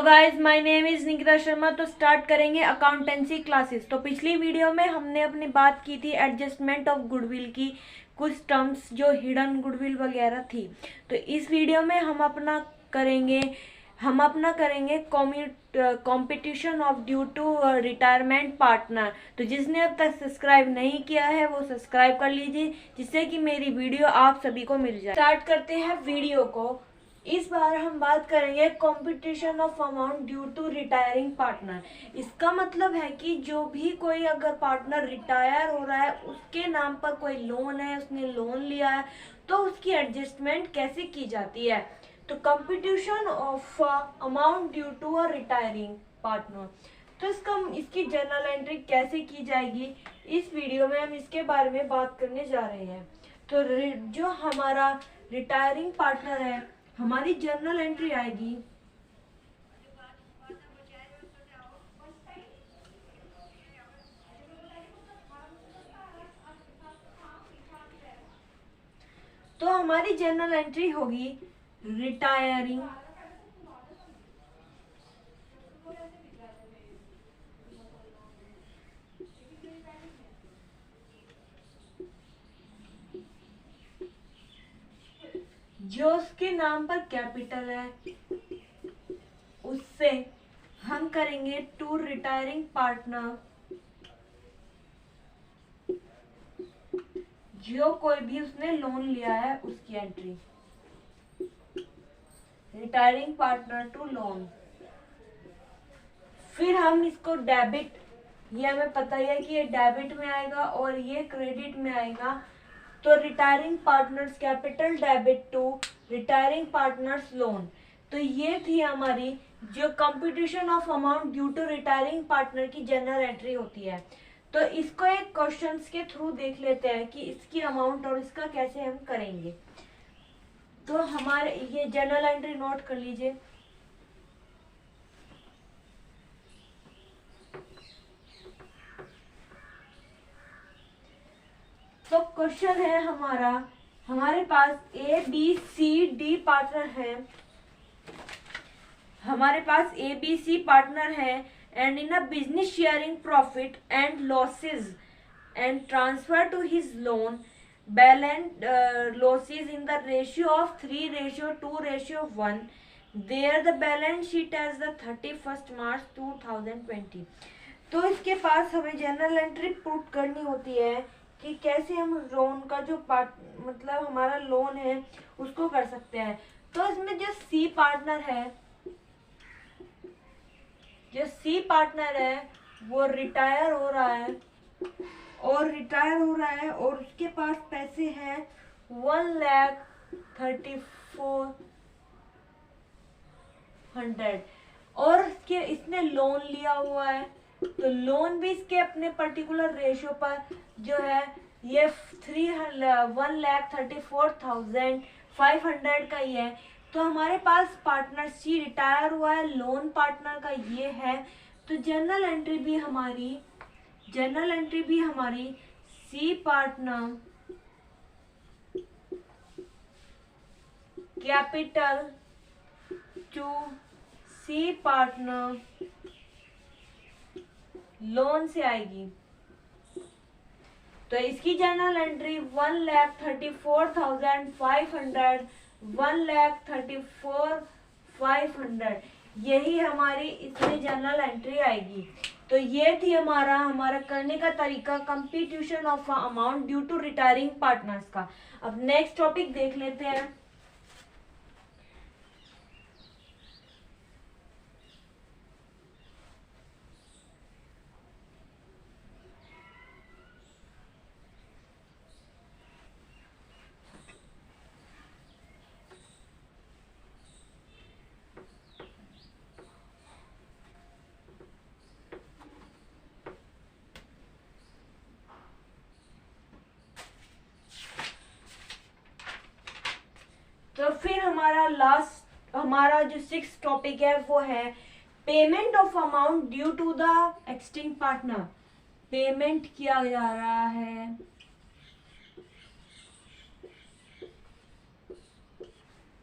Guys, my name is Nikita Sharma. तो start करेंगे accountancy classes. तो पिछली वीडियो में हमने अपनी बात की थी एडजस्टमेंट ऑफ गुडविल की, कुछ टर्म्स जो हिडन गुडविल वगैरह थी। तो इस वीडियो में हम अपना करेंगे competition of due to retirement partner. तो जिसने अब तक सब्सक्राइब नहीं किया है वो सब्सक्राइब कर लीजिए, जिससे कि मेरी वीडियो आप सभी को मिल जाए। स्टार्ट करते हैं वीडियो को। इस बार हम बात करेंगे competition of amount due to retiring partner. इसका मतलब है कि जो भी कोई अगर पार्टनर रिटायर हो रहा है, उसके नाम पर कोई लोन है, उसने लोन लिया है, तो उसकी एडजस्टमेंट कैसे की जाती है। तो competition of amount due to a retiring partner, तो इसकी जर्नल एंट्री कैसे की जाएगी, इस वीडियो में हम इसके बारे में बात करने जा रहे हैं। तो जो हमारा रिटायरिंग पार्टनर है, हमारी जर्नल एंट्री आएगी तो हमारी जर्नल एंट्री होगी रिटायरिंग जो उसके नाम पर कैपिटल है, उससे हम करेंगे टू रिटायरिंग पार्टनर जो कोई भी उसने लोन लिया है उसकी एंट्री। रिटायरिंग पार्टनर टू लोन, फिर हम इसको डेबिट, ये हमें पता ही है कि ये डेबिट में आएगा और ये क्रेडिट में आएगा। तो retiring partners capital debit to retiring partners loan. तो ये थी हमारी जो competition of amount due to retiring partner की जनरल एंट्री होती है। तो इसको एक क्वेश्चंस के थ्रू देख लेते हैं कि इसकी अमाउंट और इसका कैसे हम करेंगे। तो हमारे ये जनरल एंट्री नोट कर लीजिए। तो क्वेश्चन है हमारे पास A B C D partner है, हमारे पास ए बी सी पार्टनर है and in a business sharing profit and losses and transfer to his loan balance losses in the ratio of 3:2:1 there the balance sheet as the 31st March 2020। तो इसके पास हमें general entry put करनी होती है कि कैसे हम लोन का जो मतलब हमारा लोन है उसको कर सकते हैं। तो इसमें जो सी पार्टनर है वो रिटायर हो रहा है और उसके पास पैसे हैं 1,34,100 और इसने लोन लिया हुआ है। तो लोन भी इसके अपने पर्टिकुलर रेशियो पर जो है ये 1,34,500 का ही है। तो हमारे पास पार्टनर सी रिटायर हुआ है, लोन पार्टनर का ये है। तो जनरल एंट्री भी हमारी C partner capital to C partner loan से आएगी। तो इसकी जनरल एंट्री 1,34,500 1,34,500 यही हमारी इसमें जनरल एंट्री आएगी। तो ये थी हमारा करने का तरीका competition of amount due to retiring partners का। अब नेक्स्ट टॉपिक देख लेते हैं। तो फिर हमारा जो 6th टॉपिक है वो है payment of amount due to the exiting partner. Payment किया जा रहा है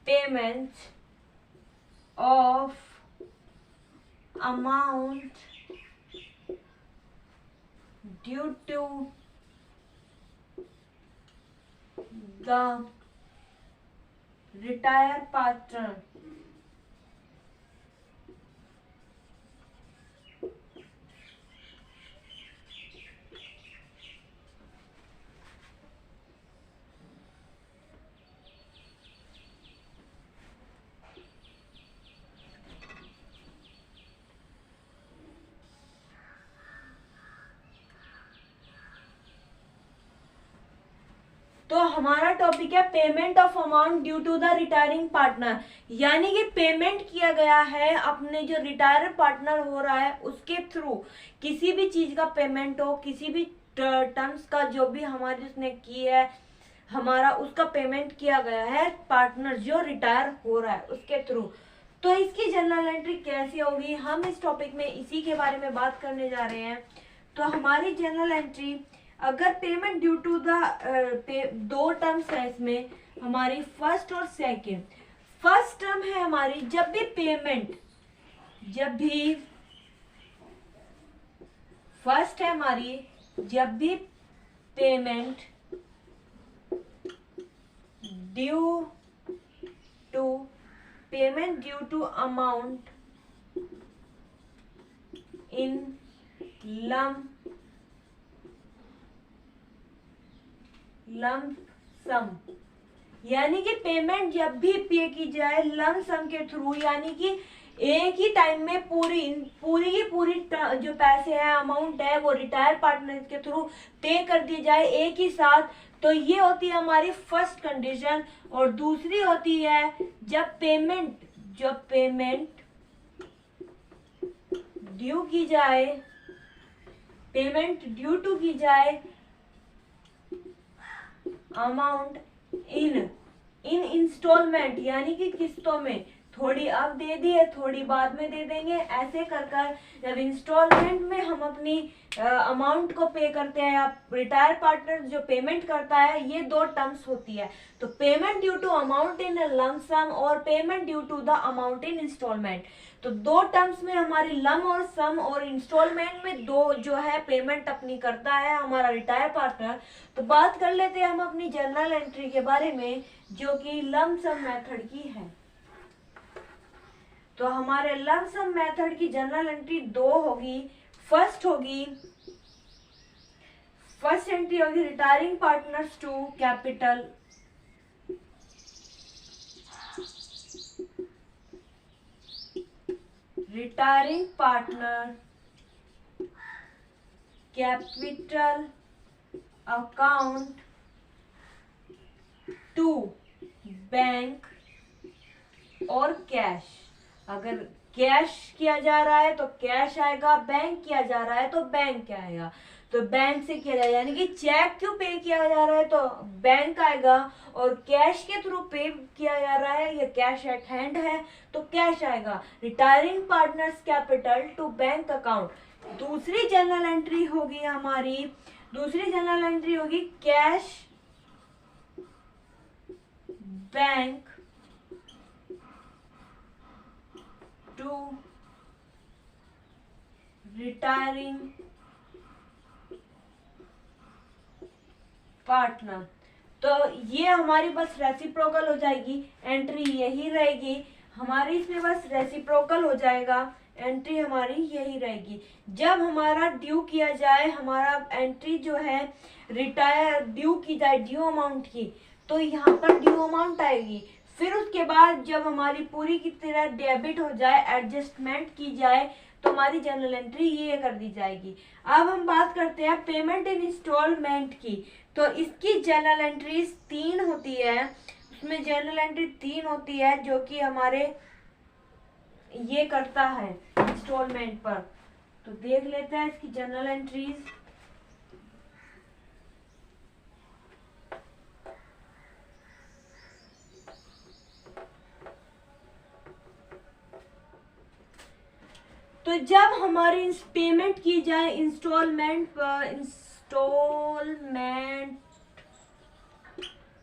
payment of amount due to the retired partner तो हमारा टॉपिक है payment of amount due to the retiring partner, यानी कि पेमेंट किया गया है अपने जो रिटायर पार्टनर हो रहा है उसके थ्रू किसी भी चीज का पेमेंट हो, किसी भी टर्म्स का जो भी हमारी उसने की है हमारा उसका पेमेंट किया गया है पार्टनर जो रिटायर हो रहा है उसके थ्रू। तो इसकी जनरल एंट्री कैसी होगी, हम इस टॉपिक में इसी के बारे में बात करने जा रहे हैं। तो हमारी जनरल एंट्री, अगर पेमेंट ड्यू टू द दो टर्म्स है इसमें हमारी फर्स्ट और सेकंड। फर्स्ट टर्म है हमारी जब भी फर्स्ट है हमारी जब भी payment due to amount in lump sum, यानी कि पेमेंट जब भी पे की जाए लम सम के थ्रू, यानी कि एक ही टाइम में पूरी की पूरी जो पैसे हैं अमाउंट है वो रिटायर पार्टनर के थ्रू पे कर दी जाए एक ही साथ। तो ये होती है हमारी फर्स्ट कंडीशन। और दूसरी होती है जब पेमेंट ड्यू की जाए, पेमेंट ड्यू टू की जाए अमाउंट इन इंस्टॉलमेंट, यानी कि किस्तों में, थोड़ी अब दे दी है थोड़ी बाद में दे देंगे, ऐसे कर जब इंस्टॉलमेंट में हम अपनी अमाउंट को पे करते हैं या रिटायर पार्टनर जो पेमेंट करता है, ये दो टर्म्स होती है। तो payment due to amount in lump sum और payment due to the amount in instalment. तो दो टर्म्स में हमारी लम और सम और इंस्टॉलमेंट में दो जो है पेमेंट अपनी करता है हमारा रिटायर पार्टनर। तो बात कर लेते हैं हम अपनी जनरल एंट्री के बारे में जो कि लम सम मेथड की है। तो हमारे लम सम मेथड की जनरल एंट्री दो होगी। फर्स्ट एंट्री होगी retiring partners to capital, retiring partner capital account to bank और कैश। अगर कैश किया जा रहा है तो कैश आएगा, बैंक किया जा रहा है तो बैंक क्या आएगा, तो बैंक से किया जाएगा, यानी कि चेक क्यों पे किया जा रहा है तो बैंक आएगा, और कैश के थ्रू पे किया जा रहा है या कैश एट हैंड है तो कैश आएगा। Retiring partners capital to bank account. दूसरी जनरल एंट्री होगी cash bank to retiring partner. तो ये हमारी बस रेसिप्रोकल हो जाएगी, एंट्री यही रहेगी हमारी, इसमें बस रेसिप्रोकल हो जाएगा, एंट्री हमारी यही रहेगी। जब हमारा ड्यू किया जाए, हमारा एंट्री जो है रिटायर ड्यू की जाए ड्यू अमाउंट की, तो यहाँ पर ड्यू अमाउंट आएगी। फिर उसके बाद जब हमारी पूरी की तरह डेबिट हो जाए, एडजस्टमेंट की जाए, तो हमारी जनरल एंट्री ये कर दी जाएगी। अब हम बात करते हैं पेमेंट इन इंस्टॉलमेंट की। तो इसकी जनरल एंट्रीज 3 होती है, उसमें जनरल एंट्री 3 होती है जो कि हमारे ये करता है इंस्टॉलमेंट पर। तो देख लेते हैं इसकी जनरल एंट्रीज। तो जब हमारी पेमेंट की जाए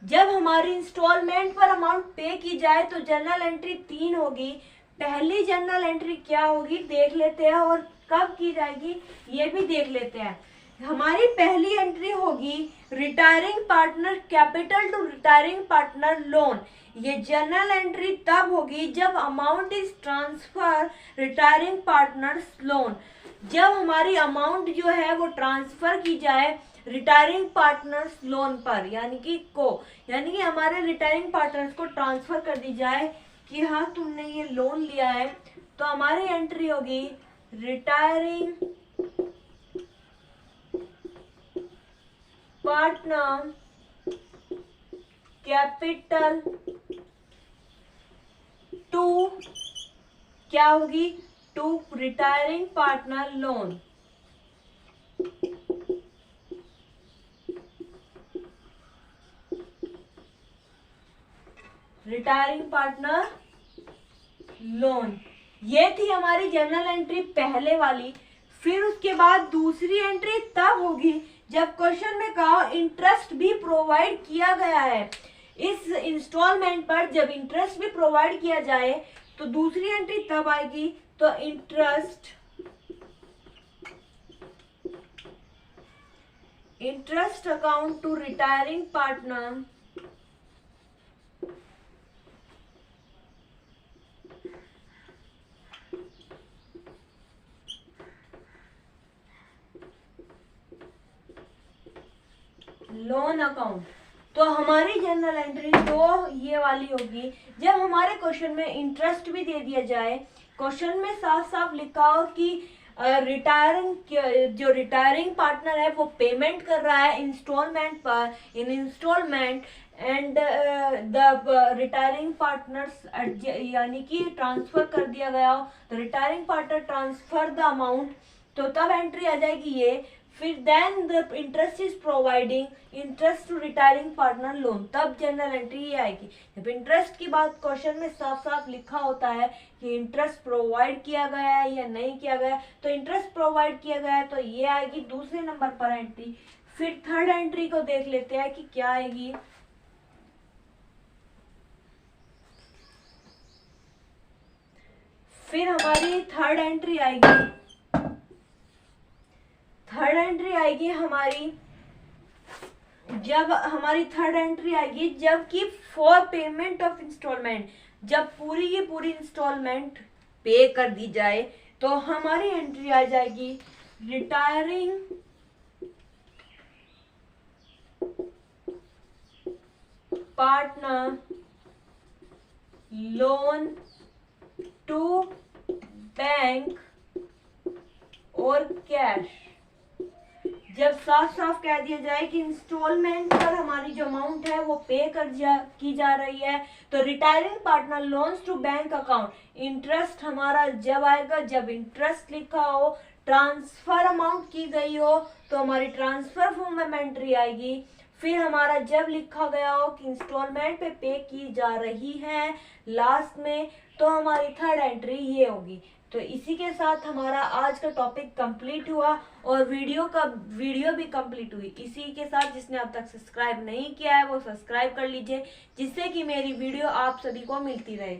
जब हमारी इंस्टॉलमेंट पर अमाउंट पे की जाए तो जनरल एंट्री 3 होगी। पहली जर्नल एंट्री क्या होगी देख लेते हैं, और कब की जाएगी ये भी देख लेते हैं। हमारी पहली एंट्री होगी retiring partner capital to retiring partner loan. ये जर्नल एंट्री तब होगी जब amount is transfer retiring partners loan, जब हमारी अमाउंट जो है वो ट्रांसफर की जाए रिटायरिंग पार्टनर्स लोन पर, यानी कि हमारे रिटायरिंग पार्टनर्स को ट्रांसफर कर दी जाए कि हाँ तुमने ये लोन लिया है। तो हमारी एंट्री होगी रिटायरिंग पार्टनर कैपिटल टू क्या होगी, to retiring partner loan. Retiring partner loan, ये थी हमारी जर्नल एंट्री पहले वाली। फिर उसके बाद दूसरी एंट्री तब होगी जब क्वेश्चन में कहा इंटरेस्ट भी प्रोवाइड किया गया है। इस इंस्टॉलमेंट पर जब इंटरेस्ट भी प्रोवाइड किया जाए तो दूसरी एंट्री तब आएगी। तो interest account to retiring partner loan account. तो हमारी जनरल एंट्री तो ये वाली होगी जब हमारे क्वेश्चन में इंटरेस्ट भी दे दिया जाए, क्वेश्चन में साफ साफ लिखा हो कि जो रिटायरिंग पार्टनर है वो पेमेंट कर रहा है इंस्टॉलमेंट पर, in instalment and the retiring partners यानी कि ट्रांसफर कर दिया गया हो, तो retiring partner transfer the amount, तो तब एंट्री आ जाएगी ये। फिर then the interest is providing interest to retiring partner loan, तब जनरल एंट्री ये आएगी जब इंटरेस्ट की बात क्वेश्चन में साफ साफ लिखा होता है कि इंटरेस्ट प्रोवाइड किया गया है या नहीं किया गया है। तो इंटरेस्ट प्रोवाइड किया गया है तो ये आएगी दूसरे नंबर पर एंट्री। फिर थर्ड एंट्री को देख लेते हैं कि क्या आएगी। फिर हमारी थर्ड एंट्री आएगी हमारी, जब हमारी थर्ड एंट्री आएगी जबकि फॉर पेमेंट ऑफ इंस्टॉलमेंट, जब पूरी की पूरी इंस्टॉलमेंट पे कर दी जाए तो हमारी एंट्री आ जाएगी retiring partner loan to bank और कैश। जब साफ साफ कह दिया जाए कि इंस्टॉलमेंट पर हमारी जो अमाउंट है वो पे की जा रही है, तो retiring partner loans to bank account, interest हमारा जब आएगा जब इंटरेस्ट लिखा हो, ट्रांसफर अमाउंट की गई हो तो हमारी ट्रांसफर फॉर्म में एंट्री आएगी। फिर हमारा जब लिखा गया हो कि इंस्टॉलमेंट पे की जा रही है लास्ट में, तो हमारी थर्ड एंट्री ये होगी। तो इसी के साथ हमारा आज का टॉपिक कंप्लीट हुआ और वीडियो भी कंप्लीट हुई। इसी के साथ जिसने अब तक सब्सक्राइब नहीं किया है वो सब्सक्राइब कर लीजिए, जिससे कि मेरी वीडियो आप सभी को मिलती रहे।